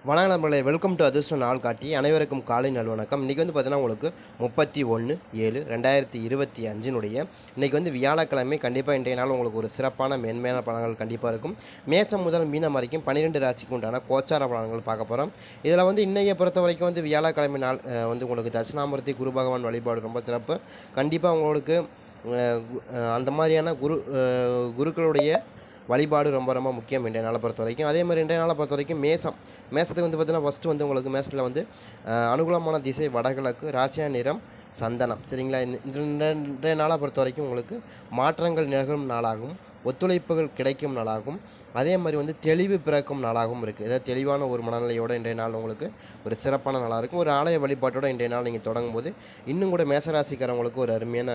வணக்கம் நண்பர்களே, welcome to அதிர்ஷ்ட நாள் காட்டி. அனைவருக்கும் காலை நல்வணக்கம். இன்றைக்கி வந்து பார்த்தீங்கன்னா உங்களுக்கு 31/7/2025 இன்றைக்கி வந்து வியாழக்கிழமை. கண்டிப்பாக இன்றைய நாள் உங்களுக்கு ஒரு சிறப்பான மேன்மையான பலன்கள் கண்டிப்பாக இருக்கும். மேசம் முதல் மீனம் வரைக்கும் 12 ராசிக்கு உண்டான கோச்சார பலன்கள் பார்க்க போகிறோம். இதில் வந்து இன்றைய பொறுத்த வரைக்கும் வந்து வியாழக்கிழமை நாள் வந்து உங்களுக்கு தட்சிணாமூர்த்தி குரு பகவான் வழிபாடு ரொம்ப சிறப்பு. கண்டிப்பாக உங்களுக்கு அந்த மாதிரியான குருக்களுடைய வழிபாடு ரொம்ப ரொம்ப முக்கியம் இன்றைய நாளை பொறுத்த வரைக்கும். அதே மாதிரி இன்றைய நாளை பொறுத்த வரைக்கும் மேசத்துக்கு வந்து பார்த்திங்கன்னா ஃபஸ்ட்டு வந்து உங்களுக்கு மேசத்தில் வந்து அனுகூலமான திசை வடகிழக்கு, ராசியா நிறம் சந்தனம். சரிங்களா? இன்றைய நாளை பொறுத்த வரைக்கும் உங்களுக்கு மாற்றங்கள் நிகழும் நாளாகும், ஒத்துழைப்புகள் கிடைக்கும் நாளாகும், அதே மாதிரி வந்து தெளிவு பிறக்கும் நாளாகவும் இருக்குது. ஏதாவது தெளிவான ஒரு மனநிலையோடு இன்றைய நாள் உங்களுக்கு ஒரு சிறப்பான நாளாக இருக்கும். ஒரு ஆலய வழிபாட்டோடு இன்றைய நாள் நீங்கள் தொடங்கும் போது இன்னும் கூட மேசராசிக்காரவங்களுக்கு ஒரு அருமையான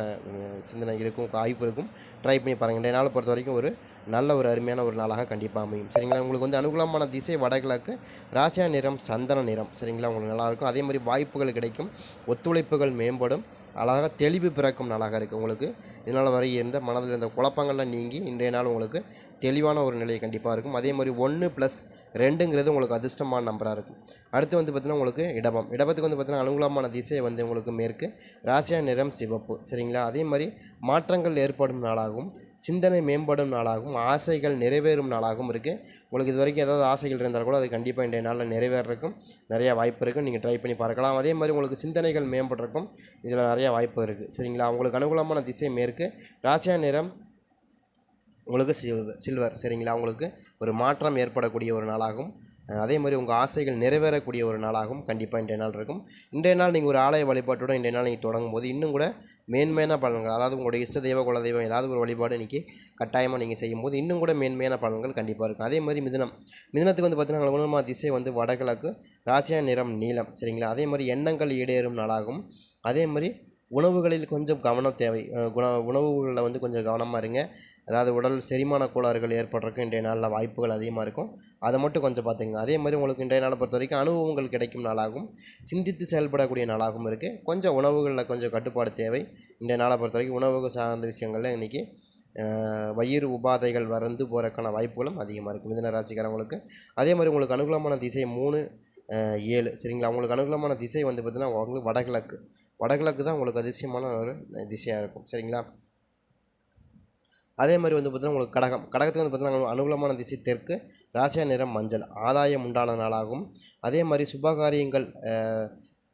சிந்தனை இருக்கும், வாய்ப்பு இருக்கும். ட்ரை பண்ணி பாருங்கள். இன்றைய நாளை பொறுத்த வரைக்கும் ஒரு நல்ல ஒரு அருமையான ஒரு நாளாக கண்டிப்பாக அமையும். சரிங்களா? உங்களுக்கு வந்து அனுகூலமான திசை வடகிழக்கு, ராசியா நிறம் சந்தன நிறம். சரிங்களா? உங்களுக்கு நல்லாயிருக்கும். அதே மாதிரி வாய்ப்புகள் கிடைக்கும், ஒத்துழைப்புகள் மேம்படும், அழகாக தெளிவு பிறக்கும் நாளாக இருக்குது உங்களுக்கு. இதனால் வரை இருந்த மனதில் இருந்த குழப்பங்கள்லாம் நீங்கி இன்றைய நாள் உங்களுக்கு தெளிவான ஒரு நிலை கண்டிப்பாக இருக்கும். அதே மாதிரி 1+2ங்கிறது உங்களுக்கு அதிர்ஷ்டமான நம்பராக இருக்கும். அடுத்து வந்து பார்த்திங்கன்னா உங்களுக்கு இடபத்துக்கு வந்து பார்த்திங்கன்னா அனுகூலமான திசை வந்து உங்களுக்கு மேற்கு, ராசியா நிறம் சிவப்பு. சரிங்களா? அதே மாதிரி மாற்றங்கள் ஏற்படும் நாளாகவும், சிந்தனை மேம்படும் நாளாகவும், ஆசைகள் நிறைவேறும் நாளாகவும் இருக்குது. உங்களுக்கு இது வரைக்கும் ஏதாவது ஆசைகள் இருந்தால் கூட அது கண்டிப்பாக இன்றைய நாளில் நிறைவேறக்கும் நிறையா வாய்ப்பு இருக்குது. நீங்கள் ட்ரை பண்ணி பார்க்கலாம். அதே மாதிரி உங்களுக்கு சிந்தனைகள் மேம்படுறக்கும் இதில் நிறையா வாய்ப்பு இருக்குது. சரிங்களா? உங்களுக்கு அனுகூலமான திசை மேற்கு, ராசியா நிறம் உங்களுக்கு சில்வர். சரிங்களா? உங்களுக்கு ஒரு மாற்றம் ஏற்படக்கூடிய ஒரு நாளாகும், அதே மாதிரி உங்கள் ஆசைகள் நிறைவேறக்கூடிய ஒரு நாளாகவும் கண்டிப்பாக இன்றைய நாள் இருக்கும். இன்றைய நாள் நீங்கள் ஒரு ஆலய வழிபாட்டோடு இன்றைய நாள் நீங்கள் தொடங்கும் போது இன்னும் கூட மேன்மையான பலன்கள், அதாவது உங்களுடைய இஷ்ட தெய்வ குலதெய்வம் ஏதாவது ஒரு வழிபாடு இன்றைக்கி கட்டாயமாக நீங்கள் செய்யும்போது இன்னும் கூட மேன்மையான பலன்கள் கண்டிப்பாக இருக்கும். அதே மாதிரி மிதுனத்துக்கு வந்து பார்த்திங்கன்னா அனுகூலமான திசை வந்து வடகிழக்கு, ராசியா நிறம் நீலம். சரிங்களா? அதே மாதிரி எண்ணங்கள் ஈடேறும் நாளாகும். அதே மாதிரி உணவுகளில் கொஞ்சம் கவனம் தேவை. உணவுகளில் வந்து கொஞ்சம் கவனமாக இருங்க. அதாவது உடல் செரிமான கோளாறுகள் ஏற்படுறதுக்கு இன்றைய நாளில் வாய்ப்புகள் அதிகமாக இருக்கும். அதை மட்டும் கொஞ்சம் பார்த்துங்க. அதே மாதிரி உங்களுக்கு இன்றைய நாளை பொறுத்த வரைக்கும் அனுபவங்கள் கிடைக்கும் நாளாகவும், சிந்தித்து செயல்படக்கூடிய நாளாகவும் இருக்குது. கொஞ்சம் உணவுகளில் கொஞ்சம் கட்டுப்பாடு தேவை. இன்றைய நாளை பொறுத்த வரைக்கும் உணவு சார்ந்த விஷயங்களில் இன்றைக்கி வயிறு உபாதைகள் வந்து போகிறதுக்கான வாய்ப்புகளும் அதிகமாக இருக்குது மிதுன ராசிக்காரங்களுக்கு. அதே மாதிரி உங்களுக்கு அனுகூலமான திசை 3-7. சரிங்களா? உங்களுக்கு அனுகூலமான திசை வந்து பார்த்திங்கன்னா உங்களுக்கு வடகிழக்கு தான் உங்களுக்கு அதிசயமான ஒரு திசையாக இருக்கும். சரிங்களா? அதே மாதிரி வந்து பார்த்திங்கன்னா உங்களுக்கு கடகத்துக்கு வந்து பார்த்திங்கன்னா அனுகூலமான திசை தெற்கு, ராசியா நிறம் மஞ்சள். ஆதாயம் உண்டான நாளாகும். அதே மாதிரி சுபகாரியங்கள்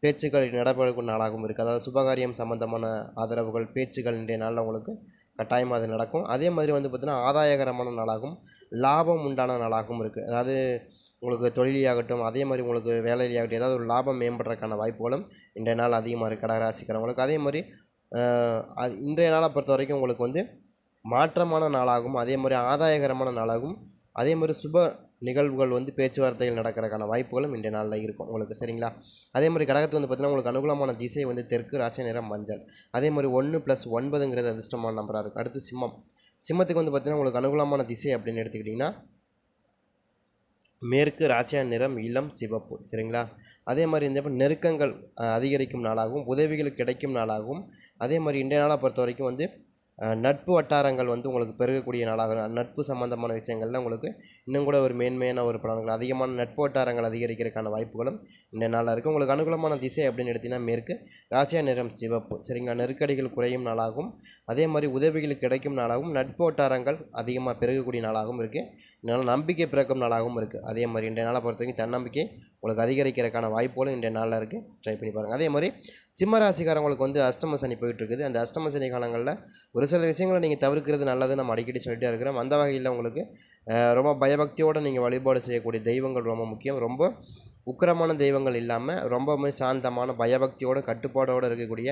பேச்சுக்கள் நடைபெறக்கூடிய நாளாகவும் இருக்குது. அதாவது சுபகாரியம் சம்பந்தமான ஆதரவுகள் பேச்சுக்கள் இன்றைய நாளில் உங்களுக்கு கட்டாயமாக அது நடக்கும். அதே மாதிரி வந்து பார்த்திங்கன்னா ஆதாயகரமான நாளாகவும், லாபம் உண்டான நாளாகவும் இருக்குது. அதாவது உங்களுக்கு தொழிலியாகட்டும், அதே மாதிரி உங்களுக்கு வேலையிலாகட்டும் ஏதாவது ஒரு லாபம் மேம்படுறதுக்கான வாய்ப்புகளும் இன்றைய நாள் அதிகமாக இருக்குது கடகராசிக்கிறவங்களுக்கு. அதே மாதிரி இன்றைய நாளை பொறுத்த வரைக்கும் உங்களுக்கு வந்து மாற்றமான நாளாகவும், அதே மாதிரி ஆதாயகரமான நாளாகவும், அதே மாதிரி சுப நிகழ்வுகள் வந்து பேச்சுவார்த்தைகள் நடக்கிறதுக்கான வாய்ப்புகளும் இன்றைய நாளில் இருக்கும் உங்களுக்கு. சரிங்களா? அதே மாதிரி கடகத்துக்கு வந்து பார்த்திங்கன்னா உங்களுக்கு அனுகூலமான திசை வந்து தெற்கு, ராசியா நிறம் மஞ்சள். அதே மாதிரி 1+9ங்கிறது அதிர்ஷ்டமான நம்பராக இருக்கும். அடுத்து சிம்மத்துக்கு வந்து பார்த்திங்கன்னா உங்களுக்கு அனுகூலமான திசை அப்படின்னு எடுத்துக்கிட்டிங்கன்னா மேற்கு, ராசியா நிறம் இளம் சிவப்பு. சரிங்களா? அதே மாதிரி இந்த நெருக்கங்கள் அதிகரிக்கும் நாளாகவும், உதவிகள் கிடைக்கும் நாளாகவும், அதே மாதிரி இன்றைய நாளை பொறுத்த வரைக்கும் வந்து நட்பு வட்டாரங்கள் வந்து உங்களுக்கு பெருகக்கூடிய நாளாக, நட்பு சம்பந்தமான விஷயங்களில் உங்களுக்கு இன்னும் கூட ஒரு மேன்மையான ஒரு பலன்கள், அதிகமான நட்பு வட்டாரங்கள் அதிகரிக்கிறதுக்கான வாய்ப்புகளும் இந்த நாளாக இருக்குது. உங்களுக்கு அனுகூலமான திசை அப்படின்னு எடுத்திங்கன்னா மேற்கு, ராசியா நிறம் சிவப்பு. சரிங்களா? நெருக்கடிகள் குறையும் நாளாகவும், அதே மாதிரி உதவிகள் கிடைக்கும் நாளாகவும், நட்பு வட்டாரங்கள் அதிகமாக பெருகக்கூடிய நாளாகவும் இருக்குது. இதனால் நம்பிக்கை பிறக்கும் நாளாகவும் இருக்குது. அதே மாதிரி இன்றைய நாளை பொறுத்த வரைக்கும் தன்னம்பிக்கை உங்களுக்கு அதிகரிக்கிறதுக்கான வாய்ப்புகளும் இன்றைய நாளில் இருக்குது. ட்ரை பண்ணி பாருங்கள். அதே மாதிரி சிம்ம ராசிக்காரங்களுக்கு வந்து அஷ்டம சனி போயிட்டுருக்குது. அந்த அஷ்டம சனி காலங்களில் ஒரு சில விஷயங்களை நீங்கள் தவிர்க்கிறது நல்லது. நம்ம அடிக்கடி சொல்லிட்டே இருக்கிறோம். அந்த வகையில் உங்களுக்கு ரொம்ப பயபக்தியோடு நீங்கள் வழிபாடு செய்யக்கூடிய தெய்வங்கள் ரொம்ப முக்கியம். ரொம்ப உக்கிரமான தெய்வங்கள் இல்லாமல் ரொம்பவுமே சாந்தமான பயபக்தியோடு கட்டுப்பாடோடு இருக்கக்கூடிய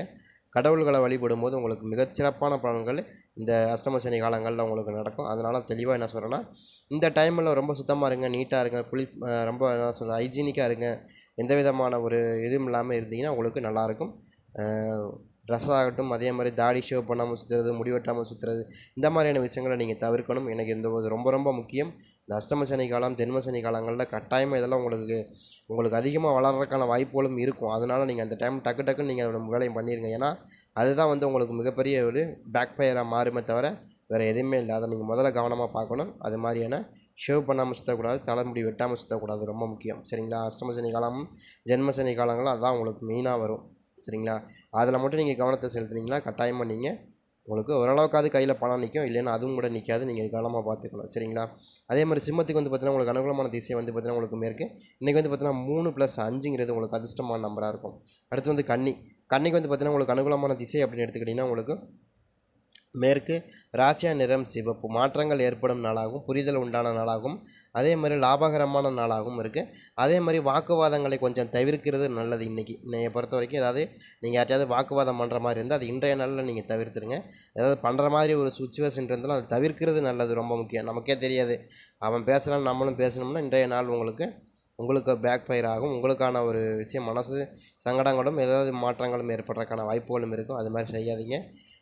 கடவுள்களை வழிபடும் போது உங்களுக்கு மிகச்சிறப்பான பலன்கள் இந்த அஷ்டம சனி காலங்களில் உங்களுக்கு நடக்கும். அதனால் தெளிவாக என்ன சொல்கிறேன்னா, இந்த டைமில் ரொம்ப சுத்தமாக இருங்க, நீட்டாக இருங்க, ரொம்ப என்ன சொல்கிறது ஹைஜீனிக்காக இருங்க. எந்த விதமான ஒரு இதுவும் இல்லாமல் இருந்தீங்கன்னா உங்களுக்கு நல்லாயிருக்கும். ட்ரெஸ் ஆகட்டும், அதே மாதிரி தாடி ஷேவ் பண்ணாமல் சுற்றுறது, முடி வெட்டாமல் சுற்றுறது, இந்த மாதிரியான விஷயங்களை நீங்கள் தவிர்க்கணும். எனக்கு இந்த ரொம்ப ரொம்ப முக்கியம். இந்த அஷ்டம சனி காலம், தென்ம சனி காலங்களில் கட்டாயமாக இதெல்லாம் உங்களுக்கு அதிகமாக வளர்கிறதுக்கான வாய்ப்புகளும் இருக்கும். அதனால் நீங்கள் அந்த டைம் டக்குன்னு நீங்கள் அதோட வேலையை பண்ணிடுங்க. ஏன்னா அதுதான் வந்து உங்களுக்கு மிகப்பெரிய ஒரு பேக் ஃபயராக மாறுமே தவிர வேறு எதுவுமே இல்லை. அதை நீங்கள் முதல்ல கவனமாக பார்க்கணும். அது மாதிரியான ஷேவ் பண்ணாமல் சுற்றக்கூடாது, தலைமுடி வெட்டாமல் சுற்றக்கூடாது, ரொம்ப முக்கியம் சரிங்களா. அஷ்டம சனி காலமும் ஜென்ம சனி காலங்களும் அதான் உங்களுக்கு மெயினாக வரும் சரிங்களா. அதில் மட்டும் நீங்கள் கவனத்தை செலுத்துனீங்கன்னா கட்டாயமாக நீங்கள் உங்களுக்கு ஓரளவுக்காவது கையில் பணம் நிற்கும், இல்லைன்னா அதுவும் கூட நிற்காது. நீங்கள் கவனமாக பார்த்துக்கணும் சரிங்களா. அதே மாதிரி சிம்மத்துக்கு வந்து பார்த்தீங்கன்னா உங்களுக்கு அனுகூலமான திசை வந்து பார்த்தீங்கன்னா உங்களுக்கு மேற்கு. இன்றைக்கி வந்து பார்த்தீங்கன்னா 3+5ங்கிறது உங்களுக்கு அதிர்ஷ்டமான நம்பராக இருக்கும். அடுத்து வந்து கன்னிக்கு வந்து பார்த்தீங்கன்னா உங்களுக்கு அனுகூலமான திசை அப்படின்னு எடுத்துக்கிட்டிங்கன்னா உங்களுக்கு மேற்கு, ராசியா நிறம் சிவப்பு. மாற்றங்கள் ஏற்படும் நாளாகவும் புரிதல் உண்டான நாளாகவும் அதே மாதிரி லாபகரமான நாளாகவும் இருக்குது. அதே மாதிரி வாக்குவாதங்களை கொஞ்சம் தவிர்க்கிறது நல்லது. இன்றைக்கி பொறுத்த வரைக்கும் ஏதாவது நீங்கள் யார்ட்டையாவது வாக்குவாதம் பண்ணுற மாதிரி இருந்தால் அது இன்றைய நாளில் நீங்கள் தவிர்த்துருங்க. ஏதாவது பண்ணுற மாதிரி ஒரு சுச்சுவேஷன் இருந்தாலும் அதை தவிர்க்கிறது நல்லது, ரொம்ப முக்கியம். நமக்கே தெரியாது அவன் பேசுகிறான்னு நம்மளும் பேசணும்னா இன்றைய நாள் உங்களுக்கு பேக் ஃபயர் ஆகும். உங்களுக்கான ஒரு விஷயம் மனசு சங்கடங்களும் ஏதாவது மாற்றங்களும் ஏற்படுறதுக்கான வாய்ப்புகளும் இருக்கும். அது மாதிரி செய்யாதீங்க.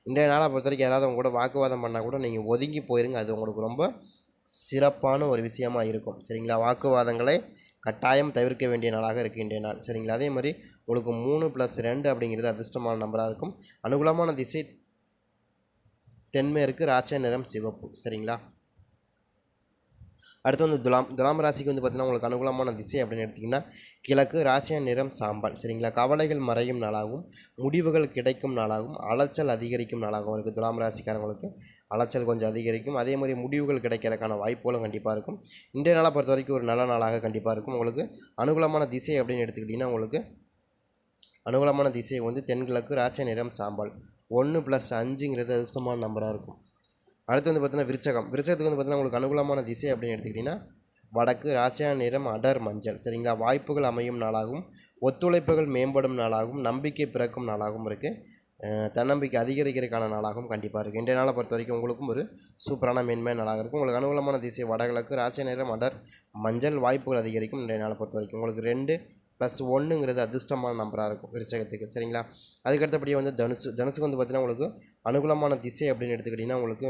இன்றைய நாளை பொறுத்த வரைக்கும் யாராவது அவங்க கூட வாக்குவாதம் பண்ணால் கூட நீங்கள் ஒதுங்கி போயிருங்க. அது உங்களுக்கு ரொம்ப சிறப்பான ஒரு விஷயமா இருக்கும் சரிங்களா. வாக்குவாதங்களை கட்டாயம் தவிர்க்க வேண்டிய நாளாக இருக்குது இன்றைய நாள் சரிங்களா. அதே மாதிரி உங்களுக்கு 3+2 அப்படிங்கிறது அதிர்ஷ்டமான நம்பராக இருக்கும். அனுகூலமான திசை தென்மேற்கு, ராசியா நிறம் சிவப்பு சரிங்களா. அடுத்து வந்து துலாம் ராசிக்கு வந்து பார்த்திங்கன்னா உங்களுக்கு அனுகூலமான திசை அப்படின்னு எடுத்திங்கன்னா கிழக்கு, ராசியா நிறம் சாம்பல் சரிங்களா. கவலைகள் மறையும் நாளாகவும் முடிவுகள் கிடைக்கும் நாளாகவும் அலைச்சல் அதிகரிக்கும் நாளாகவும் இருக்குது. துலாம் ராசிக்காரங்களுக்கு அலைச்சல் கொஞ்சம் அதிகரிக்கும். அதே மாதிரி முடிவுகள் கிடைக்கிறதுக்கான வாய்ப்புகளும் கண்டிப்பாக இருக்கும். இன்றைய நாளை பொறுத்த வரைக்கும் ஒரு நல்ல நாளாக கண்டிப்பாக இருக்கும். உங்களுக்கு அனுகூலமான திசை அப்படின்னு எடுத்துக்கிட்டிங்கன்னா உங்களுக்கு அனுகூலமான திசை வந்து தென்கிழக்கு, ராசியா நிறம் சாம்பல். 1+5ங்கிறது அதிர்ஷ்டமான நம்பராக இருக்கும். அடுத்து வந்து பார்த்தீங்கன்னா விருச்சகத்துக்கு வந்து பார்த்தீங்கன்னா உங்களுக்கு அனுகூலமான திசை அப்படின்னு எடுத்துக்கிட்டிங்கன்னா வடக்கு, ராசியா நிறம் அடர் மஞ்சள் சரிங்களா. வாய்ப்புகள் அமையும் நாளாகவும் ஒத்துழைப்புகள் மேம்படும் நாளாகவும் நம்பிக்கை பிறக்கும் நாளாகவும் இருக்குது. தன்னம்பிக்கை அதிகரிக்கிறதுக்கான நாளாகவும் கண்டிப்பாக இருக்குது. இன்றைய நாளை பொறுத்த வரைக்கும் உங்களுக்கும் ஒரு சூப்பரான மேன்மையான நாளாக இருக்கும். உங்களுக்கு அனுகூலமான திசை வடகிழக்கு, ராசியா நிறம் அடர் மஞ்சள். வாய்ப்புகள் அதிகரிக்கும் இன்றைய நாளை பொறுத்த வரைக்கும். உங்களுக்கு 2+1ங்கிறது அதிர்ஷ்டமான நம்பராக இருக்கும் விருச்சகத்துக்கு சரிங்களா. அதுக்கடுத்தபடியே வந்து தனுசுக்கு வந்து பார்த்திங்கன்னா உங்களுக்கு அனுகூலமான திசை அப்படின்னு எடுத்துக்கிட்டிங்கன்னா உங்களுக்கு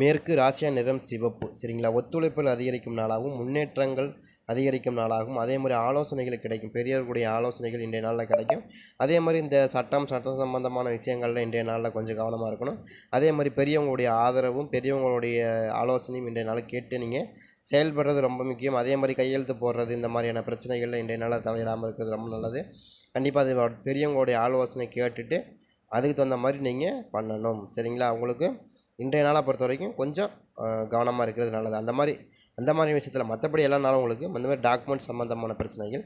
மேற்கு, ராசியா நிறம் சிவப்பு சரிங்களா. ஒத்துழைப்புகள் அதிகரிக்கும் நாளாகவும் முன்னேற்றங்கள் அதிகரிக்கும் நாளாகவும் அதே மாதிரி ஆலோசனைகள் கிடைக்கும். பெரியவர்களுடைய ஆலோசனைகள் இன்றைய நாளில் கிடைக்கும். அதே மாதிரி இந்த சட்டம் சம்பந்தமான விஷயங்களில் இன்றைய நாளில் கொஞ்சம் கவனமாக இருக்கணும். அதே மாதிரி பெரியவங்களுடைய ஆதரவும் பெரியவங்களுடைய ஆலோசனையும் இன்றைய நாளில் கேட்டு நீங்கள் செயல்படுறது ரொம்ப முக்கியம். அதே மாதிரி கையெழுத்து போடுறது இந்த மாதிரியான பிரச்சனைகளில் இன்றைய நாளில் தலையிடாமல் இருக்கிறது ரொம்ப நல்லது. கண்டிப்பாக அது பெரியவங்களுடைய ஆலோசனை கேட்டுட்டு அதுக்கு தகுந்த மாதிரி நீங்கள் பண்ணணும் சரிங்களா. உங்களுக்கு இன்றைய நாளை பொறுத்த வரைக்கும் கொஞ்சம் கவனமாக இருக்கிறது நல்லது. அந்த மாதிரி விஷயத்தில் மற்றபடி எல்லா நாளும் உங்களுக்கு இந்த மாதிரி டாக்குமெண்ட் சம்மந்தமான பிரச்சனைகள்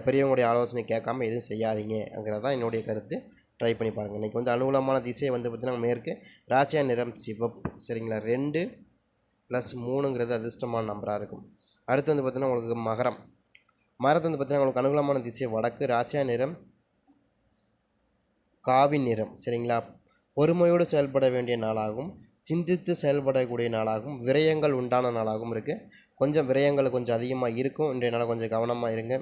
பெரியவங்களுடைய ஆலோசனை கேட்காமல் எதுவும் செய்யாதீங்கிறது தான் என்னுடைய கருத்து. ட்ரை பண்ணி பாருங்கள். இன்றைக்கி வந்து அனுகூலமான திசை வந்து பார்த்திங்கன்னா மேற்கு, ராசியா நிறம் சிவப்பு சரிங்களா. 2+3ங்கிறது அதிர்ஷ்டமான நம்பராக இருக்கும். அடுத்து வந்து பார்த்திங்கன்னா உங்களுக்கு மகரத்து வந்து பார்த்திங்கன்னா உங்களுக்கு அனுகூலமான திசை வடக்கு, ராசியா நிறம் காவி நிறம் சரிங்களா. பொறுமையோடு செயல்பட வேண்டிய நாளாகவும் சிந்தித்து செயல்படக்கூடிய நாளாகவும் விரயங்கள் உண்டான நாளாகவும் இருக்குது. கொஞ்சம் விரயங்கள் கொஞ்சம் அதிகமாக இருக்கும். இன்றைய நாள் கொஞ்சம் கவனமாக இருங்க.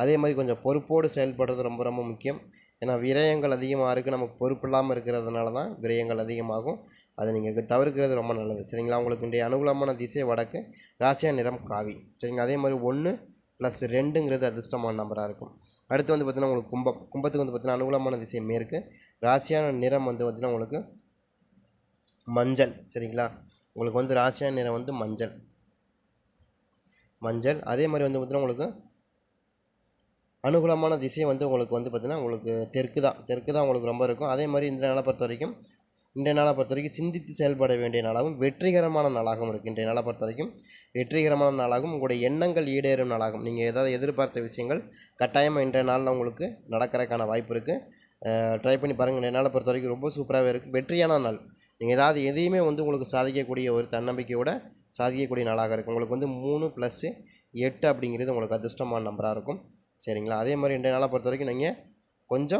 அதே மாதிரி கொஞ்சம் பொறுப்போடு செயல்படுறது ரொம்ப ரொம்ப முக்கியம். ஏன்னா விரயங்கள் அதிகமாக இருக்குது, நமக்கு பொறுப்பு இல்லாமல் இருக்கிறதுனால தான் விரயங்கள் அதிகமாகும். அதை நீங்கள் தவிர்க்கிறது ரொம்ப நல்லது சரிங்களா. உங்களுக்கு இன்றைய அனுகூலமான திசை வடக்கு, ராசியா நிறம் காவி சரிங்களா. அதே மாதிரி 1+2ங்கிறது அதிர்ஷ்டமான நம்பராக இருக்கும். அடுத்து வந்து பார்த்திங்கன்னா உங்களுக்கு கும்பத்துக்கு வந்து பார்த்திங்கன்னா அனுகூலமான திசை மேற்கு, ராசியான நிறம் வந்து பார்த்திங்கன்னா உங்களுக்கு மஞ்சள் சரிங்களா. உங்களுக்கு வந்து ராசியான நிறம் வந்து மஞ்சள். அதே மாதிரி வந்து பார்த்திங்கன்னா உங்களுக்கு அனுகூலமான திசை வந்து உங்களுக்கு வந்து பார்த்திங்கன்னா உங்களுக்கு தெற்கு தான் உங்களுக்கு ரொம்ப இருக்கும். அதே மாதிரி இன்றைய நாளை பொறுத்த வரைக்கும் சிந்தித்து செயல்பட வேண்டிய நாளாகவும் வெற்றிகரமான நாளாகவும் இருக்குது. இன்றைய நாளை பொறுத்த வரைக்கும் வெற்றிகரமான நாளாகவும் உங்களுடைய எண்ணங்கள் ஈடேறும் நாளாகும். நீங்கள் ஏதாவது எதிர்பார்த்த விஷயங்கள் கட்டாயமாக இன்றைய நாளில் உங்களுக்கு நடக்கிறதுக்கான வாய்ப்பு இருக்குது. ட்ரை பண்ணி பாருங்கள். இன்றைய நாளை பொறுத்த வரைக்கும் ரொம்ப சூப்பராகவே இருக்குது. வெற்றியான நாள். நீங்கள் எதையுமே வந்து உங்களுக்கு சாதிக்கக்கூடிய ஒரு தன்னம்பிக்கையோட சாதிக்கக்கூடிய நாளாக இருக்கும். உங்களுக்கு வந்து 3+8 அப்படிங்கிறது உங்களுக்கு அதிர்ஷ்டமான நம்பராக இருக்கும் சரிங்களா. அதே மாதிரி இன்றைய நாளை பொறுத்த வரைக்கும் நீங்கள் கொஞ்சம்